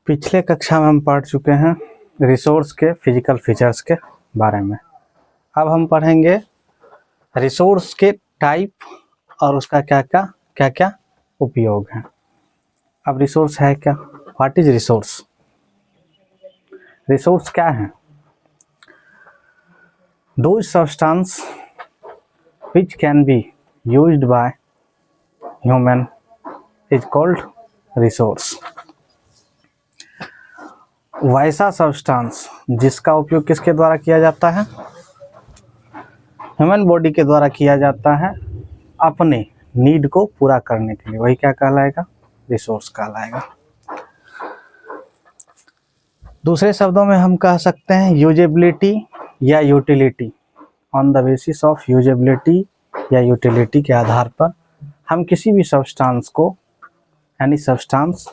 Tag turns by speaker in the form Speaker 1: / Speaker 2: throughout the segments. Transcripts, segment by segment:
Speaker 1: पिछले कक्षा में हम पढ़ चुके हैं रिसोर्स के फिजिकल फीचर्स के बारे में। अब हम पढ़ेंगे रिसोर्स के टाइप और उसका क्या क्या उपयोग है। अब रिसोर्स है क्या? What is resource? रिसोर्स क्या है? Those substance which can be used by human is called resource। वैसा सब्सटेंस जिसका उपयोग किसके द्वारा किया जाता है? ह्यूमन बॉडी के द्वारा किया जाता है अपने नीड को पूरा करने के लिए, वही क्या कहलाएगा? रिसोर्स कहलाएगा। दूसरे शब्दों में हम कह सकते हैं यूजेबिलिटी या utility. On the basis of usability या यूटिलिटी के आधार पर हम किसी भी सब्सटेंस को, any substance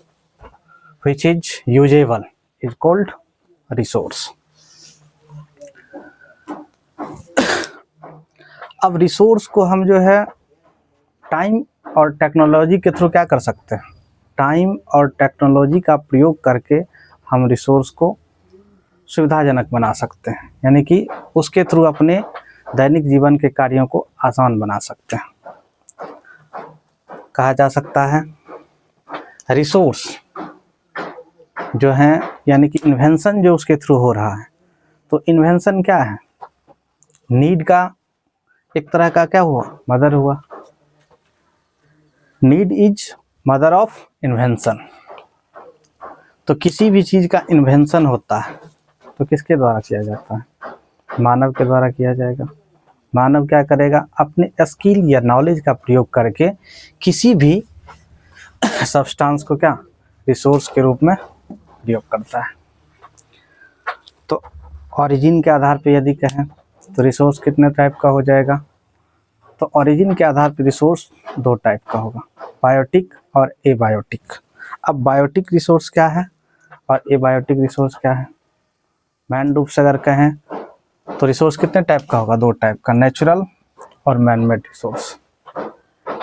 Speaker 1: which is usable is called resource. अब रिसोर्स को हम जो है टाइम और टेक्नोलॉजी के थ्रू क्या कर सकते हैं? टाइम और टेक्नोलॉजी का प्रयोग करके हम रिसोर्स को सुविधाजनक बना सकते हैं, यानी कि उसके थ्रू अपने दैनिक जीवन के कार्यों को आसान बना सकते हैं। कहा जा सकता है रिसोर्स जो है, यानी कि इन्वेंशन जो उसके थ्रू हो रहा है, तो इन्वेंशन क्या है? नीड का एक तरह का क्या हुआ? मदर हुआ। Need is mother of invention. तो किसी भी चीज़ का इन्वेंशन होता है तो किसके द्वारा किया जाता है? मानव के द्वारा किया जाएगा। मानव क्या करेगा? अपने स्किल या नॉलेज का प्रयोग करके किसी भी सब्सटेंस को क्या रिसोर्स के रूप में प्रयोग करता है। तो ओरिजिन के आधार पे यदि कहें तो रिसोर्स कितने टाइप का हो जाएगा? तो ओरिजिन के आधार पर रिसोर्स दो टाइप का होगा, बायोटिक और एबायोटिक। अब बायोटिक रिसोर्स क्या है और एबायोटिक रिसोर्स क्या है? मैन रूप से अगर कहें तो रिसोर्स कितने टाइप का होगा? दो टाइप का, नेचुरल और मैन मेड रिसोर्स।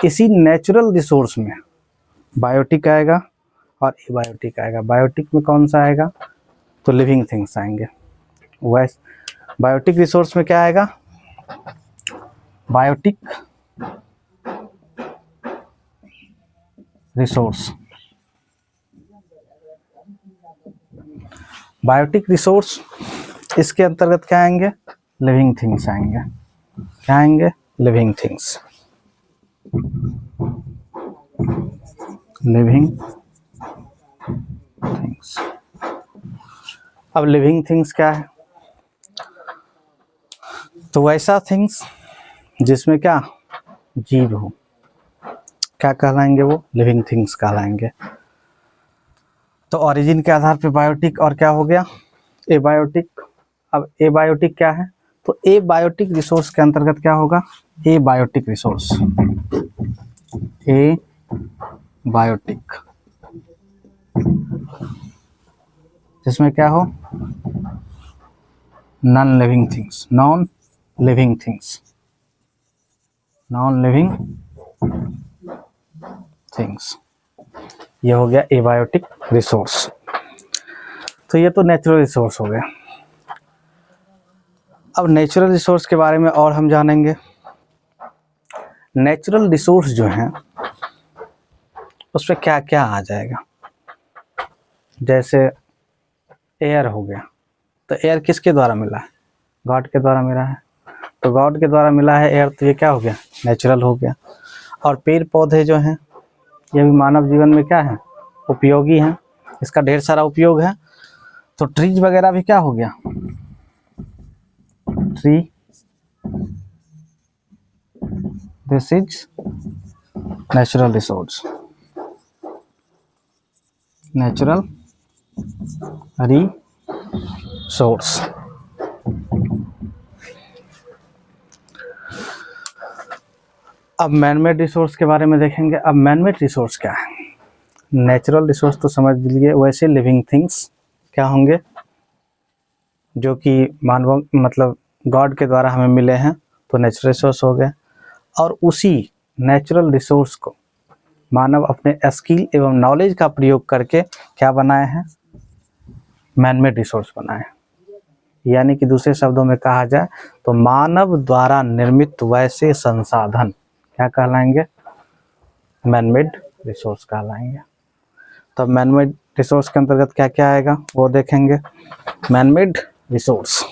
Speaker 1: इसी नेचुरल रिसोर्स में बायोटिक आएगा और एबायोटिक आएगा। बायोटिक में कौन सा आएगा? तो लिविंग थिंग्स आएंगे। वैसे बायोटिक रिसोर्स में क्या आएगा? बायोटिक रिसोर्स, बायोटिक रिसोर्स इसके अंतर्गत क्या आएंगे? लिविंग थिंग्स आएंगे। क्या आएंगे? Living things. Living things. अब लिविंग थिंग्स क्या है? तो वैसा थिंग्स जिसमें क्या जीव हो, क्या कहलाएंगे? वो लिविंग थिंग्स कहलाएंगे। तो ओरिजिन के आधार पे बायोटिक और क्या हो गया? एबायोटिक। अब एबायोटिक क्या है? तो एबायोटिक रिसोर्स के अंतर्गत क्या होगा? Abiotic resource. एबायोटिक जिसमें क्या हो? Non living things. Non living things. Non living things, ये हो गया एबायोटिक रिसोर्स। तो ये तो नेचुरल रिसोर्स हो गया। अब नेचुरल रिसोर्स के बारे में और हम जानेंगे। नेचुरल रिसोर्स जो हैं उस पर क्या क्या आ जाएगा? जैसे एयर हो गया, तो एयर किसके द्वारा मिला है? गॉड के द्वारा मिला है। तो गॉड के द्वारा मिला है एयर, तो ये क्या हो गया? नेचुरल हो गया। और पेड़ पौधे जो हैं ये भी मानव जीवन में क्या है? उपयोगी हैं। इसका ढेर सारा उपयोग है। तो ट्रीज वगैरह भी क्या हो गया? Tree, this is natural resource. Natural resource. अब मैनमेड रिसोर्स के बारे में देखेंगे। अब मैनमेड रिसोर्स क्या है? नेचुरल रिसोर्स तो समझ लीजिए, वैसे लिविंग थिंग्स क्या होंगे जो कि मानव मतलब गॉड के द्वारा हमें मिले हैं, तो नेचुरल रिसोर्स हो गए। और उसी नेचुरल रिसोर्स को मानव अपने स्किल एवं नॉलेज का प्रयोग करके क्या बनाए हैं? मैनमेड रिसोर्स बना है। यानी कि दूसरे शब्दों में कहा जाए तो मानव द्वारा निर्मित वैसे संसाधन क्या कहलाएंगे? मैनमेड रिसोर्स कहलाएंगे। तो मैनमेड रिसोर्स के अंतर्गत क्या क्या आएगा वो देखेंगे। मैनमेड रिसोर्स,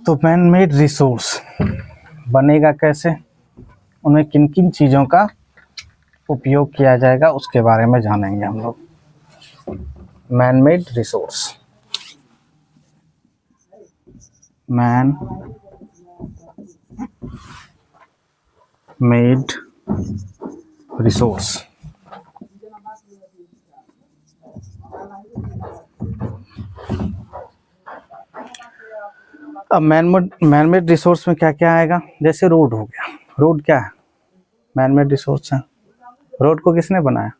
Speaker 1: तो मैनमेड रिसोर्स बनेगा कैसे, उनमें किन किन चीज़ों का उपयोग किया जाएगा उसके बारे में जानेंगे हम लोग। Manmade resource, man made resource. अब मैनमेड रिसोर्स में क्या क्या आएगा? जैसे रोड हो गया। रोड क्या है? मैनमेड रिसोर्स है। रोड को किसने बनाया?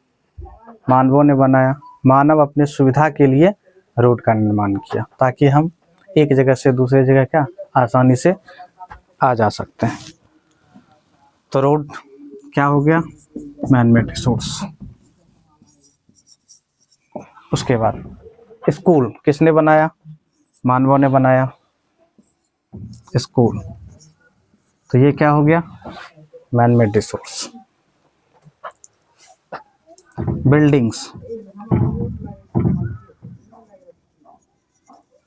Speaker 1: मानवों ने बनाया। मानव अपने सुविधा के लिए रोड का निर्माण किया ताकि हम एक जगह से दूसरे जगह क्या आसानी से आ जा सकते हैं। तो रोड क्या हो गया? Manmade resource. उसके बाद स्कूल किसने बनाया? मानवों ने बनाया स्कूल, तो ये क्या हो गया? Manmade resource. बिल्डिंग्स,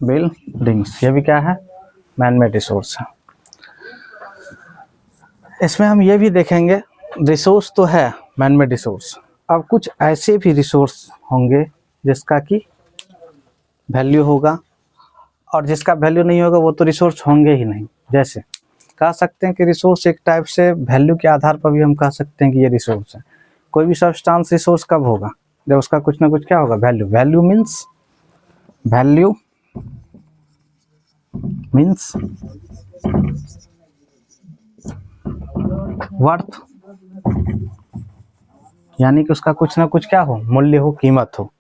Speaker 1: बिल्डिंग्स ये भी क्या है? मैनमेड रिसोर्स है। इसमें हम ये भी देखेंगे, रिसोर्स तो है मैनमेड रिसोर्स, अब कुछ ऐसे भी रिसोर्स होंगे जिसका कि वैल्यू होगा और जिसका वैल्यू नहीं होगा वो तो रिसोर्स होंगे ही नहीं। जैसे कह सकते हैं कि रिसोर्स एक टाइप से वैल्यू के आधार पर भी हम कह सकते हैं कि ये रिसोर्स है। कोई भी सब्सटेंस रिसोर्स कब होगा? जब उसका कुछ ना कुछ क्या होगा? वैल्यू। वैल्यू मीन्स वर्थ, यानी कि उसका कुछ ना कुछ क्या हो? मूल्य हो, कीमत हो।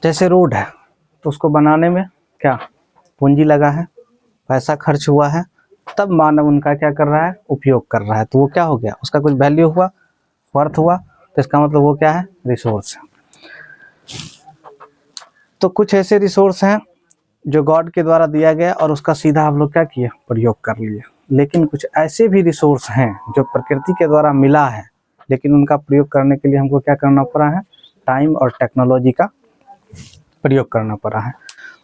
Speaker 1: जैसे रोड है तो उसको बनाने में क्या पूंजी लगा है, पैसा खर्च हुआ है, तब मानव उनका क्या कर रहा है? उपयोग कर रहा है। तो वो क्या हो गया? उसका कुछ वैल्यू हुआ, वर्थ हुआ, तो इसका मतलब वो क्या है? रिसोर्स है। तो कुछ ऐसे रिसोर्स हैं जो गॉड के द्वारा दिया गया और उसका सीधा हम लोग क्या किए? प्रयोग कर लिए। लेकिन कुछ ऐसे भी रिसोर्स हैं जो प्रकृति के द्वारा मिला है, लेकिन उनका प्रयोग करने के लिए हमको क्या करना पड़ा है? टाइम और टेक्नोलॉजी का प्रयोग करना पड़ा है।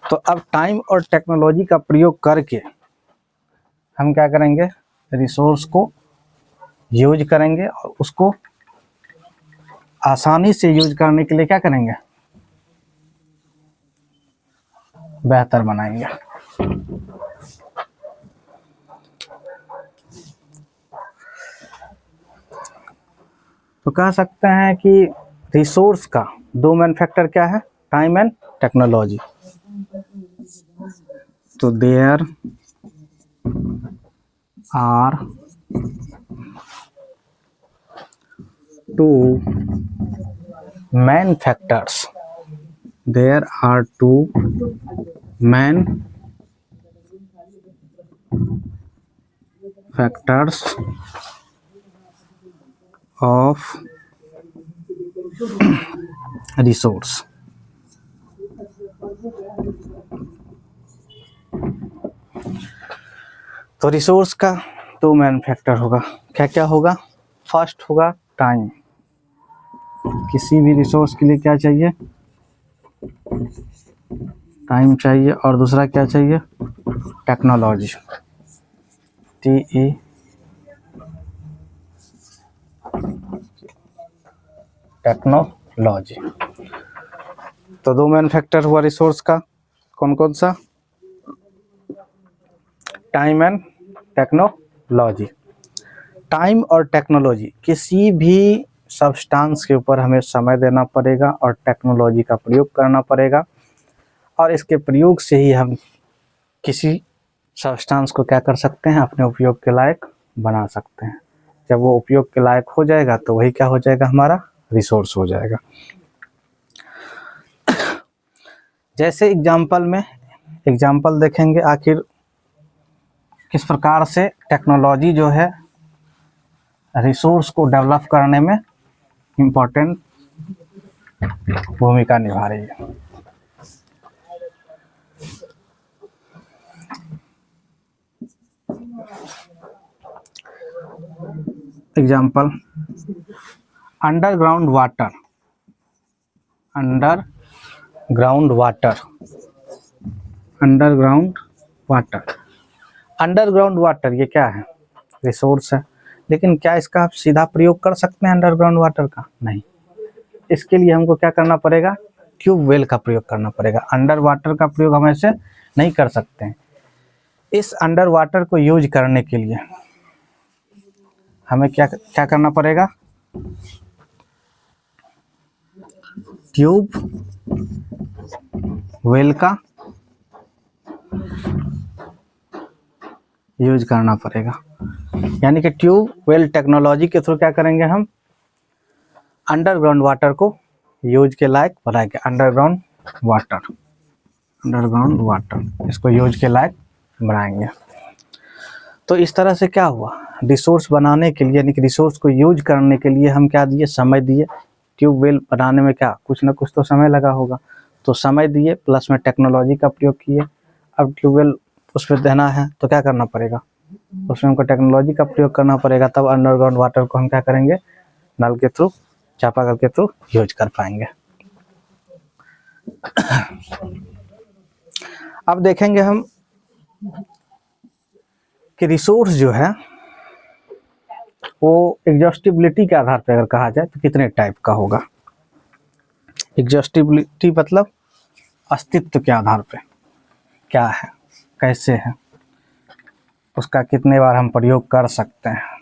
Speaker 1: तो अब टाइम और टेक्नोलॉजी का प्रयोग करके हम क्या करेंगे? रिसोर्स को यूज करेंगे और उसको आसानी से यूज करने के लिए क्या करेंगे? बेहतर बनाएंगे। तो कह सकते हैं कि रिसोर्स का दो मेन फैक्टर क्या है? Time and technology. तो there are two main factors. There are two main factors of resource. तो रिसोर्स का दो मेन फैक्टर होगा। क्या क्या होगा? फर्स्ट होगा टाइम। किसी भी रिसोर्स के लिए क्या चाहिए? टाइम चाहिए। और दूसरा क्या चाहिए? Technology, TE technology. तो दो मेन फैक्टर हुआ रिसोर्स का, कौन कौन सा? Time and technology. टाइम और टेक्नोलॉजी, किसी भी सब्सटेंस के ऊपर हमें समय देना पड़ेगा और टेक्नोलॉजी का प्रयोग करना पड़ेगा, और इसके प्रयोग से ही हम किसी सब्सटेंस को क्या कर सकते हैं? अपने उपयोग के लायक बना सकते हैं। जब वो उपयोग के लायक हो जाएगा तो वही क्या हो जाएगा? हमारा रिसोर्स हो जाएगा। जैसे एग्जाम्पल देखेंगे, आखिर किस प्रकार से टेक्नोलॉजी जो है रिसोर्स को डेवलप करने में इम्पोर्टेंट भूमिका निभा रही है। Example, underground water, underground water, underground water, underground water ये क्या है? रिसोर्स है। लेकिन क्या इसका आप सीधा प्रयोग कर सकते हैं अंडरग्राउंड वाटर का? नहीं। इसके लिए हमको क्या करना पड़ेगा? ट्यूबवेल का प्रयोग करना पड़ेगा। अंडर वाटर का प्रयोग हम ऐसे नहीं कर सकते हैं। इस अंडर वाटर को यूज करने के लिए हमें क्या क्या करना पड़ेगा? ट्यूब वेल का यूज करना पड़ेगा। यानी कि ट्यूब वेल टेक्नोलॉजी के थ्रू क्या करेंगे? हम अंडरग्राउंड वाटर को यूज के लायक बनाएंगे। अंडरग्राउंड वाटर, अंडरग्राउंड वाटर, इसको यूज के लायक बनाएंगे। तो इस तरह से क्या हुआ? रिसोर्स बनाने के लिए, यानी कि रिसोर्स को यूज करने के लिए हम क्या दिए? समय दिए। ट्यूबवेल बनाने में क्या कुछ ना कुछ तो समय लगा होगा, तो समय दिए प्लस में टेक्नोलॉजी का प्रयोग किए। अब ट्यूबवेल उस पर देना है तो क्या करना पड़ेगा? उसमें हमको टेक्नोलॉजी का प्रयोग करना पड़ेगा, तब अंडरग्राउंड वाटर को हम क्या करेंगे? नल के थ्रू, चापाकल के थ्रू यूज कर पाएंगे। अब देखेंगे हम कि रिसोर्स जो है वो एग्जॉस्टिबिलिटी के आधार पर अगर कहा जाए तो कितने टाइप का होगा? एग्जॉस्टिबिलिटी मतलब अस्तित्व के आधार पे क्या है, कैसे है, उसका कितने बार हम प्रयोग कर सकते हैं।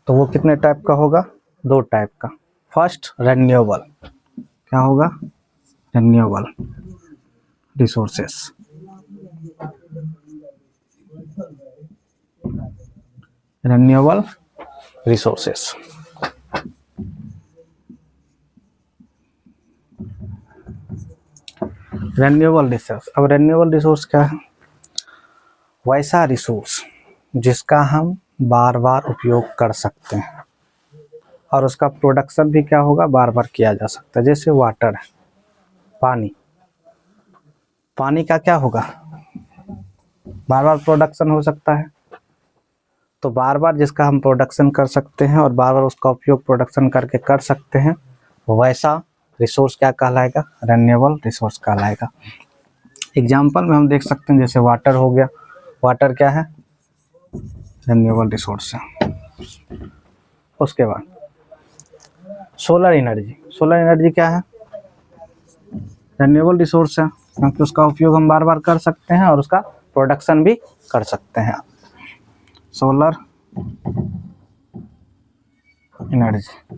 Speaker 1: तो वो कितने टाइप का होगा? 2 टाइप का। First, renewable. क्या होगा? Renewable resources. Renewable resources. Renewable resource. अब रेन्यूएबल रिसोर्स क्या है? वैसा रिसोर्स जिसका हम बार बार उपयोग कर सकते हैं और उसका प्रोडक्शन भी क्या होगा? बार बार किया जा सकता है। जैसे वाटर है, पानी, पानी का क्या होगा? बार बार प्रोडक्शन हो सकता है। तो बार बार जिसका हम प्रोडक्शन कर सकते हैं और बार बार उसका उपयोग प्रोडक्शन करके कर सकते हैं, वैसा रिसोर्स क्या कहलाएगा? रेन्यूएबल रिसोर्स कहलाएगा। एग्जाम्पल में हम देख सकते हैं, जैसे वाटर हो गया। वाटर क्या है? रेन्यूएबल रिसोर्स है। उसके बाद सोलर एनर्जी। सोलर एनर्जी क्या है? रेन्यूएबल रिसोर्स है, क्योंकि उसका उपयोग हम बार बार कर सकते हैं और उसका प्रोडक्शन भी कर सकते हैं। Solar energy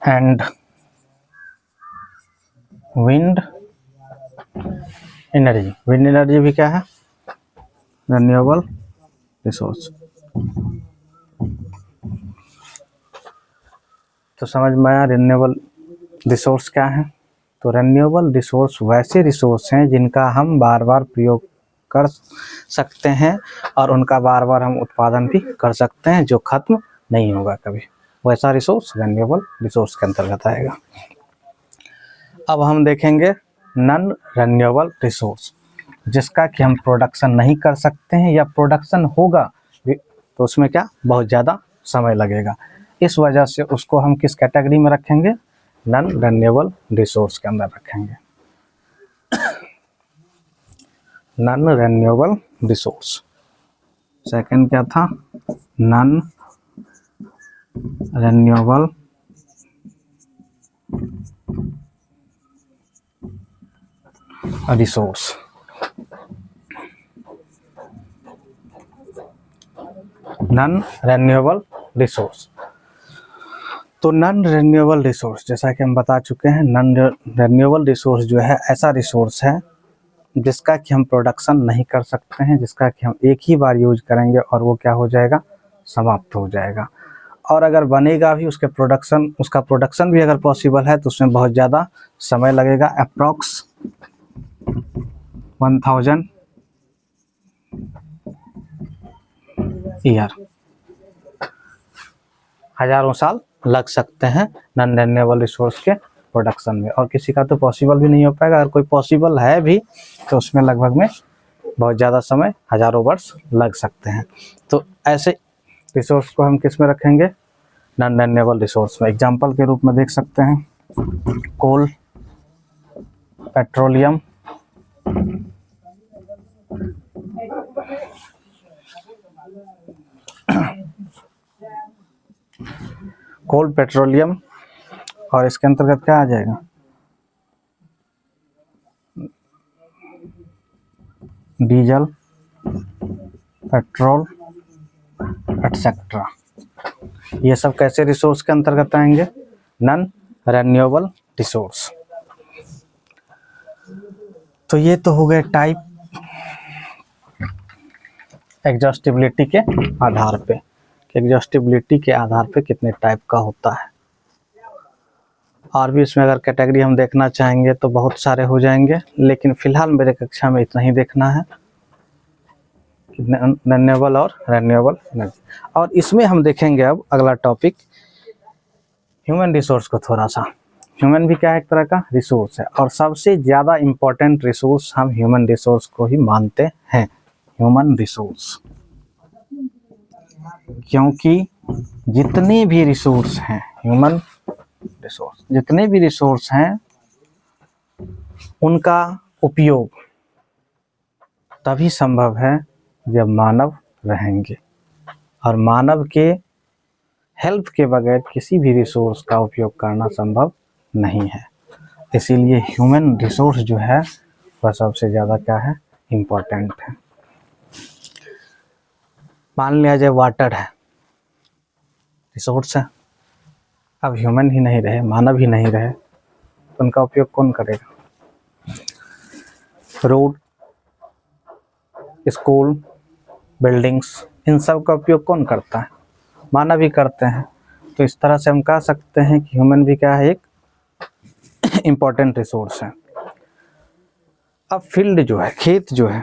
Speaker 1: and wind energy. Wind energy भी क्या है? Renewable resource. तो समझ में आया रेन्यूएबल रिसोर्स क्या है? तो रेन्यूएबल रिसोर्स वैसे रिसोर्स हैं जिनका हम बार बार प्रयोग कर सकते हैं और उनका बार बार हम उत्पादन भी कर सकते हैं, जो खत्म नहीं होगा कभी। वैसा रिसोर्स रेन्यूएबल रिसोर्स के अंतर्गत आएगा। अब हम देखेंगे नॉन रेन्यूएबल रिसोर्स, जिसका कि हम प्रोडक्शन नहीं कर सकते हैं या प्रोडक्शन होगा तो उसमें क्या बहुत ज़्यादा समय लगेगा। इस वजह से उसको हम किस कैटेगरी में रखेंगे? नॉन रेन्यूएबल रिसोर्स के अंदर रखेंगे। Non renewable resource. सेकंड क्या था? Non renewable resource. Non renewable resource. तो नॉन रेन्यूएबल रिसोर्स, जैसा कि हम बता चुके हैं, नॉन रेन्यूएबल रिसोर्स जो है ऐसा रिसोर्स है जिसका कि हम प्रोडक्शन नहीं कर सकते हैं, जिसका कि हम एक ही बार यूज करेंगे और वो क्या हो जाएगा? समाप्त हो जाएगा। और अगर बनेगा भी उसका प्रोडक्शन भी अगर पॉसिबल है तो उसमें बहुत ज़्यादा समय लगेगा। अप्रॉक्स 1000 ईयर, हजारों साल लग सकते हैं नॉन रिन्यूएबल रिसोर्स के प्रोडक्शन में। और किसी का तो पॉसिबल भी नहीं हो पाएगा, अगर कोई पॉसिबल है भी तो उसमें लगभग में बहुत ज़्यादा समय, हजारों वर्ष लग सकते हैं। तो ऐसे रिसोर्स को हम किस में रखेंगे? नॉन रिन्यूएबल रिसोर्स में। एग्जाम्पल के रूप में देख सकते हैं कोल, पेट्रोलियम, कोल, पेट्रोलियम, और इसके अंतर्गत क्या आ जाएगा? Diesel, petrol, etcetera. ये सब कैसे रिसोर्स के अंतर्गत आएंगे? Non renewable resource. तो ये तो हो गए टाइप एग्जॉस्टिबिलिटी के आधार पे, एग्जॉस्टिबिलिटी के आधार पे कितने टाइप का होता है। और भी इसमें अगर कैटेगरी हम देखना चाहेंगे तो बहुत सारे हो जाएंगे, लेकिन फिलहाल मेरे कक्षा में इतना ही देखना है, रिन्यूएबल और रिन्यूएबल एनर्जी। और इसमें हम देखेंगे अब अगला टॉपिक ह्यूमन रिसोर्स को थोड़ा सा। ह्यूमन भी क्या है? एक तरह का रिसोर्स है, और सबसे ज़्यादा इम्पोर्टेंट रिसोर्स हम ह्यूमन रिसोर्स को ही मानते हैं, ह्यूमन रिसोर्स। क्योंकि जितने भी रिसोर्स हैं, ह्यूमन रिसोर्स, जितने भी रिसोर्स हैं उनका उपयोग तभी संभव है जब मानव रहेंगे, और मानव के हेल्प के बगैर किसी भी रिसोर्स का उपयोग करना संभव नहीं है। इसीलिए ह्यूमन रिसोर्स जो है वह सबसे ज़्यादा क्या है? इम्पोर्टेंट है। मान लिया जाए वाटर है, रिसोर्स है, अब ह्यूमन ही नहीं रहे, मानव ही नहीं रहे, तो उनका उपयोग कौन करेगा? रोड, स्कूल, बिल्डिंग्स, इन सब का उपयोग कौन करता है? मानव ही करते हैं। तो इस तरह से हम कह सकते हैं कि ह्यूमन भी क्या है? एक इम्पोर्टेंट रिसोर्स है। अब फील्ड जो है, खेत जो है,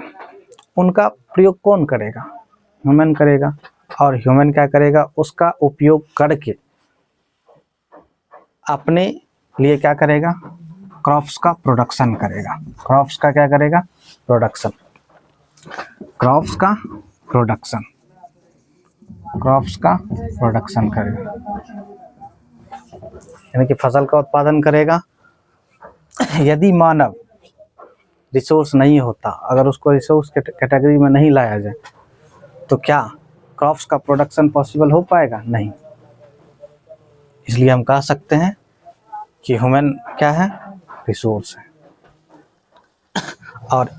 Speaker 1: उनका प्रयोग कौन करेगा? ह्यूमन करेगा। और ह्यूमन क्या करेगा? उसका उपयोग करके अपने लिए क्या करेगा? क्रॉप्स का प्रोडक्शन करेगा। क्रॉप्स का क्या करेगा? प्रोडक्शन। क्रॉप्स का प्रोडक्शन, क्रॉप्स का प्रोडक्शन करेगा, यानी कि फसल का उत्पादन करेगा। यदि मानव रिसोर्स नहीं होता, अगर उसको रिसोर्स के कैटेगरी में नहीं लाया जाए, तो क्या क्रॉप्स का प्रोडक्शन पॉसिबल हो पाएगा? नहीं। इसलिए हम कह सकते हैं कि ह्यूमन क्या है? रिसोर्स है। और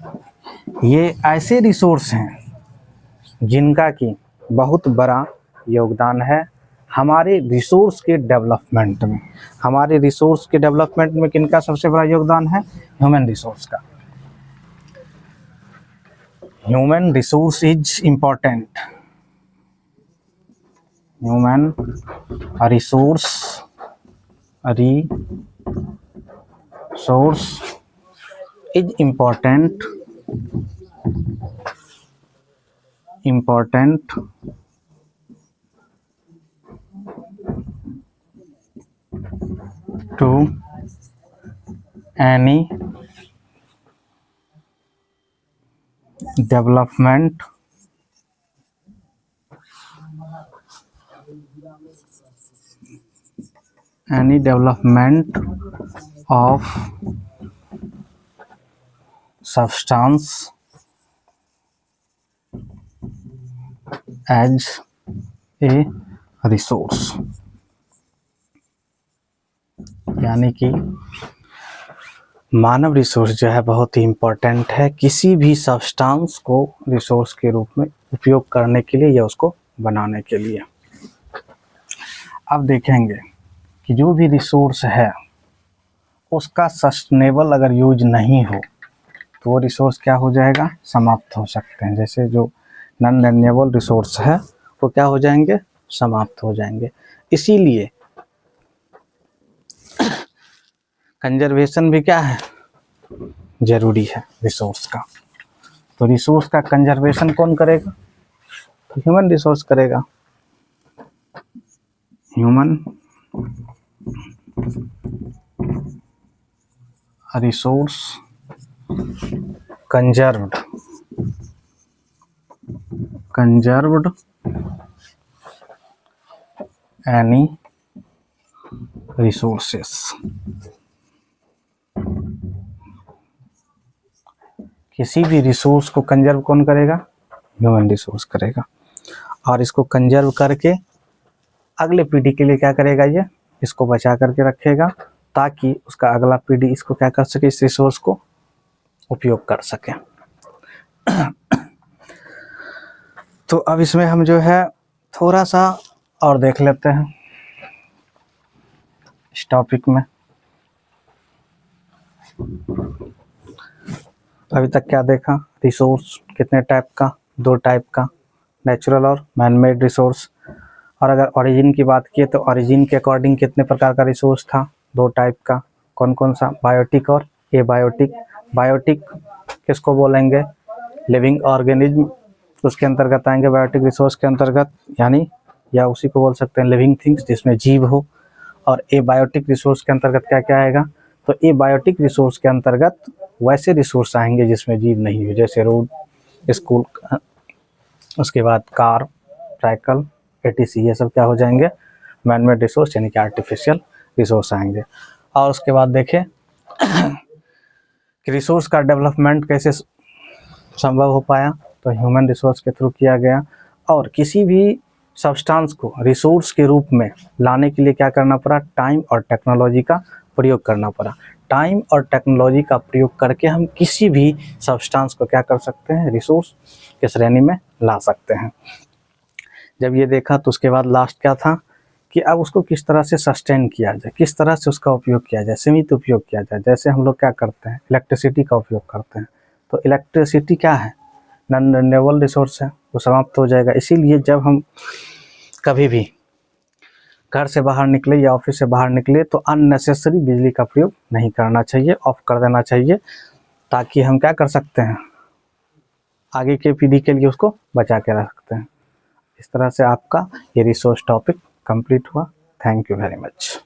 Speaker 1: ये ऐसे रिसोर्स हैं जिनका कि बहुत बड़ा योगदान है हमारे रिसोर्स के डेवलपमेंट में। हमारे रिसोर्स के डेवलपमेंट में किनका सबसे बड़ा योगदान है? ह्यूमन रिसोर्स का। Human resource is important. Human resource is important to any development of substance as a resource। यानी कि मानव रिसोर्स जो है बहुत ही इम्पोर्टेंट है किसी भी सब्सटेंस को रिसोर्स के रूप में उपयोग करने के लिए या उसको बनाने के लिए। अब देखेंगे कि जो भी रिसोर्स है उसका सस्टेनेबल अगर यूज नहीं हो तो वो रिसोर्स क्या हो जाएगा? समाप्त हो सकते हैं। जैसे जो नॉन रिन्यूएबल रिसोर्स है वो क्या हो जाएंगे? समाप्त हो जाएंगे। इसीलिए कंजर्वेशन भी क्या है? जरूरी है रिसोर्स का। तो रिसोर्स का कंजर्वेशन कौन करेगा? तो ह्यूमन रिसोर्स करेगा। Human resource conserved any resources. किसी भी रिसोर्स को कंजर्व कौन करेगा? ह्यूमन रिसोर्स करेगा। और इसको कंजर्व करके अगले पीढ़ी के लिए क्या करेगा? ये इसको बचा करके रखेगा ताकि उसका अगला पीढ़ी इसको क्या कर सके? इस रिसोर्स को उपयोग कर सके। तो अब इसमें हम जो है थोड़ा सा और देख लेते हैं इस टॉपिक में। अभी तक क्या देखा? रिसोर्स कितने टाइप का? 2 टाइप का, नेचुरल और मैन मेड रिसोर्स। और अगर ओरिजिन की बात की तो ओरिजिन के अकॉर्डिंग कितने प्रकार का रिसोर्स था? 2 टाइप का। कौन कौन सा? बायोटिक और एबायोटिक। बायोटिक किसको बोलेंगे? लिविंग ऑर्गेनिज्म उसके अंतर्गत आएंगे बायोटिक रिसोर्स के अंतर्गत, यानी या उसी को बोल सकते हैं लिविंग थिंग्स जिसमें जीव हो। और एबायोटिक रिसोर्स के अंतर्गत क्या क्या आएगा? तो एबायोटिक रिसोर्स के अंतर्गत वैसे रिसोर्स आएंगे जिसमें जीव नहीं हो, जैसे रोड, स्कूल, उसके बाद कार, साइकिल, एटीसी, ये सब क्या हो जाएंगे? मैन मेड रिसोर्स यानी कि आर्टिफिशियल रिसोर्स आएंगे। और उसके बाद देखें कि रिसोर्स का डेवलपमेंट कैसे संभव हो पाया? तो ह्यूमन रिसोर्स के थ्रू किया गया। और किसी भी सब्सटेंस को रिसोर्स के रूप में लाने के लिए क्या करना पड़ा? टाइम और टेक्नोलॉजी का प्रयोग करना पड़ा। टाइम और टेक्नोलॉजी का प्रयोग करके हम किसी भी सब्सटेंस को क्या कर सकते हैं? रिसोर्स के श्रेणी में ला सकते हैं। जब ये देखा तो उसके बाद लास्ट क्या था कि अब उसको किस तरह से सस्टेन किया जाए, किस तरह से उसका उपयोग किया जाए, सीमित उपयोग किया जाए। जैसे हम लोग क्या करते हैं? इलेक्ट्रिसिटी का उपयोग करते हैं। तो इलेक्ट्रिसिटी क्या है? नॉन रिन्यूएबल रिसोर्स है, वो समाप्त हो जाएगा। इसीलिए जब हम कभी भी घर से बाहर निकले या ऑफिस से बाहर निकले तो अननेसेसरी बिजली का प्रयोग नहीं करना चाहिए, ऑफ कर देना चाहिए, ताकि हम क्या कर सकते हैं? आगे के पीढ़ी के लिए उसको बचा के रख सकते हैं। इस तरह से आपका ये रिसोर्स टॉपिक कंप्लीट हुआ। Thank you very much.